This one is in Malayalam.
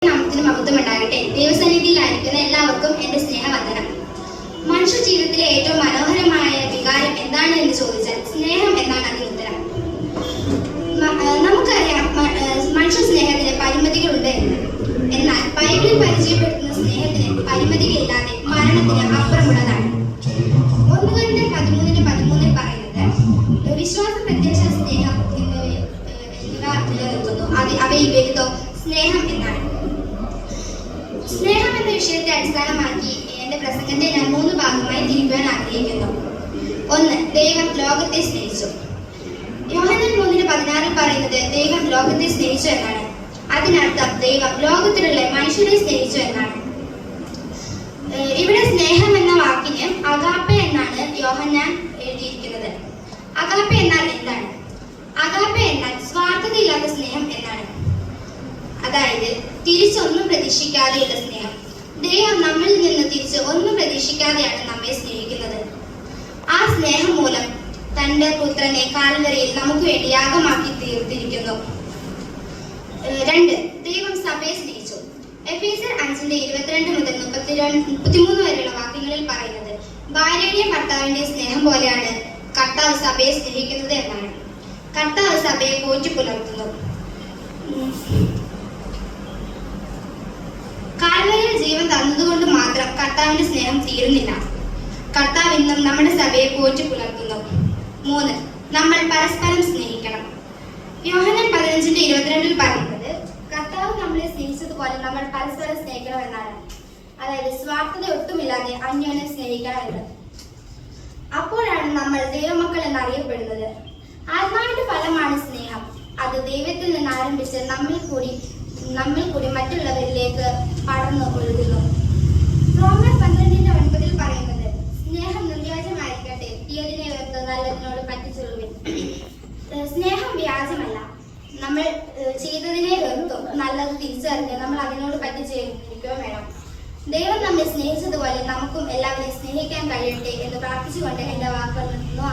നാമത്തിന് മഹത്വമുണ്ടാകട്ടെ. ദൈവസന്നിധിയിലായിരിക്കുന്ന എല്ലാവർക്കും എന്റെ സ്നേഹവന്ദനം. മനുഷ്യ ജീവിതത്തിലെ ഏറ്റവും മനോഹരമായ വികാരം എന്താണ് എന്ന് ചോദിച്ചാൽ സ്നേഹം എന്നാണ് അതിന് ഉത്തരം. നമുക്കറിയാം മനുഷ്യ സ്നേഹത്തിന് പരിമിതികളുണ്ട് എന്ന്. എന്നാൽ ബൈബിളിൽ പരിചയപ്പെടുത്തുന്ന സ്നേഹത്തിന് പരിമിതികളില്ലാതെ മരണത്തിന് അപ്പുറമുള്ളതാണ്. 1 Corinthians 13:13 പറയുന്നത്, വിശ്വാസം, പ്രത്യാശ, സ്നേഹം എന്നിവ നിലനിൽക്കുന്നു, അവയിൽ വലുതോ സ്നേഹം എന്നാണ്. സ്നേഹം എന്ന വിഷയത്തെ അടിസ്ഥാനമാക്കി എന്റെ പ്രസംഗത്തെ ഞാൻ 3 ഭാഗമായി തിരിക്കുവാൻ ആഗ്രഹിക്കുന്നു. 1. ദൈവം ലോകത്തെ സ്നേഹിച്ചു. യോഹന്നാൻ 3:16 പറയുന്നത് ദൈവം ലോകത്തെ സ്നേഹിച്ചു എന്നാണ്. അതിനർത്ഥം ദൈവം ലോകത്തിലുള്ള മനുഷ്യരെ സ്നേഹിച്ചു എന്നാണ്. ഇവിടെ സ്നേഹം എന്ന വാക്കിന് അഗാപ്പെ എന്നാണ് യോഹന്നാൻ എഴുതിയിരിക്കുന്നത്. അഗാപ്പെ എന്നാൽ എന്താണ്? അഗാപ്പെ എന്നാൽ സ്വാർത്ഥതയില്ലാത്ത സ്നേഹം എന്നാണ്. അതായത് തിരിച്ചൊന്നും പ്രതീക്ഷിക്കാതെയുള്ള സ്നേഹം. ദൈവം നമ്മളിൽ നിന്ന് തിരിച്ച് ഒന്നും പ്രതീക്ഷിക്കാതെയാണ് നമ്മെ സ്നേഹിക്കുന്നത്. ആ സ്നേഹം മൂലം തന്റെ പുത്രനെ കാൽവരിയിൽ നമുക്ക് വേണ്ടി യാഗമാക്കി തീർത്തിരിക്കുന്നു. 2. ദൈവം സഭയെ സ്നേഹിച്ചു. എഫേസ്യർ 5:22 മുതൽ 33 വരെയുള്ള വാക്യങ്ങളിൽ പറയുന്നത്, ഭാര്യയുടെയും ഭർത്താവിന്റെയും സ്നേഹം പോലെയാണ് കർത്താവ് സഭയെ സ്നേഹിക്കുന്നത് എന്നാണ്. കർത്താവ് സഭയെ പോറ്റി പുലർത്തുന്നു. കാൽവരിയിൽ ജീവൻ തന്നതുകൊണ്ട് മാത്രം കർത്താവിന്റെ സ്നേഹം തീരുന്നില്ല. കർത്താവ് ഇന്നും നമ്മുടെ സഭയെ പോറ്റി പുലർത്തുന്നു. 3. നമ്മൾ പരസ്പരം സ്നേഹിക്കണം. യോഹന്നാൻ 15:22 പറയുന്നത്, കർത്താവ് നമ്മളെ സ്നേഹിച്ചതുപോലെ നമ്മൾ പരസ്പരം സ്നേഹിക്കണം എന്നാണ്. അതായത് സ്വാർത്ഥത ഒട്ടുമില്ലാതെ അന്യോന്യം സ്നേഹിക്കണം എന്ന്. അപ്പോഴാണ് നമ്മൾ ദൈവമക്കൾ എന്നറിയപ്പെടുന്നത്. ആത്മാവിന്റെ ഫലമാണ് സ്നേഹം. അത് ദൈവത്തിൽ നിന്ന് ആരംഭിച്ച് നമ്മിൽ കൂടി മറ്റുള്ളവരിലേക്ക് പടർന്നു ഒഴുകുന്നു. റോമർ 12:9 പറയുന്നത്, സ്നേഹം നിർവ്യാജമായിരിക്കട്ടെ, തീയതിനെ വെറുത്ത് നല്ലതിനോട് പറ്റിച്ചുകൊള്ളുവിൻ. സ്നേഹം വ്യാജമല്ല. നമ്മൾ ചെയ്തതിനെ വെറുത്തും നല്ലത് തിരിച്ചറിഞ്ഞ് നമ്മൾ അതിനോട് പറ്റിച്ചേരുകയോ വേണം. ദൈവം നമ്മെ സ്നേഹിച്ചതുപോലെ നമുക്കും എല്ലാവരെയും സ്നേഹിക്കാൻ കഴിയട്ടെ എന്ന് പ്രാർത്ഥിച്ചുകൊണ്ട് എന്റെ വാക്കുകൾ നിർത്തുന്നു.